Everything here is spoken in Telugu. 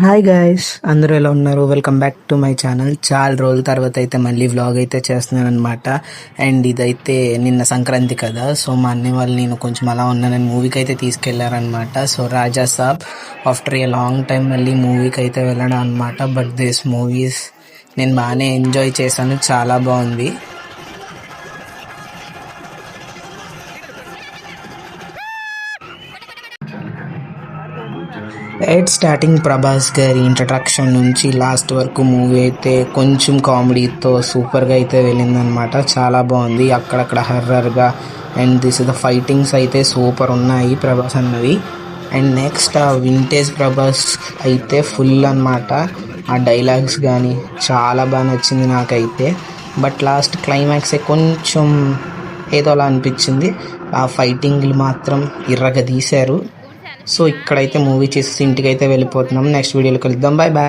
హాయ్ గైస్, అందరూ ఎలా ఉన్నారు? Welcome back to my channel. చాలా రోజుల తర్వాత అయితే మళ్ళీ వ్లాగ్ అయితే చేస్తున్నాను అనమాట. అండ్ ఇదైతే నిన్న సంక్రాంతి కదా, సో మా అన్నయ్య వాళ్ళు నేను కొంచెం అలా ఉన్నానని మూవీకి అయితే తీసుకెళ్లారనమాట. So Raja Saab after a long time మళ్ళీ మూవీకి అయితే వెళ్ళడం అనమాట. బట్ దిస్ మూవీస్ నేను బాగానే ఎంజాయ్ చేశాను, చాలా బాగుంది. స్టార్టింగ్ ప్రభాస్ గారి ఇంట్రడక్షన్ నుంచి లాస్ట్ వరకు మూవీ అయితే కొంచెం కామెడీతో సూపర్గా అయితే వెళ్ళిందనమాట. చాలా బాగుంది, అక్కడక్కడ హర్రర్గా. అండ్ దిస్ ద ఫైటింగ్స్ అయితే సూపర్ ఉన్నాయి ప్రభాస్ అన్నవి. అండ్ నెక్స్ట్ ఆ వింటేజ్ ప్రభాస్ అయితే ఫుల్ అనమాట. ఆ డైలాగ్స్ కానీ చాలా బాగా నచ్చింది నాకైతే. బట్ లాస్ట్ క్లైమాక్సే కొంచెం ఏదోలా అనిపించింది. ఆ ఫైటింగ్లు మాత్రం ఇర్రగా తీశారు. సో ఇక్కడైతే మూవీ చేసి ఇంటికి అయితే వెళ్ళిపోతున్నాం. నెక్స్ట్ వీడియోలో కలుద్దాం. Bye bye.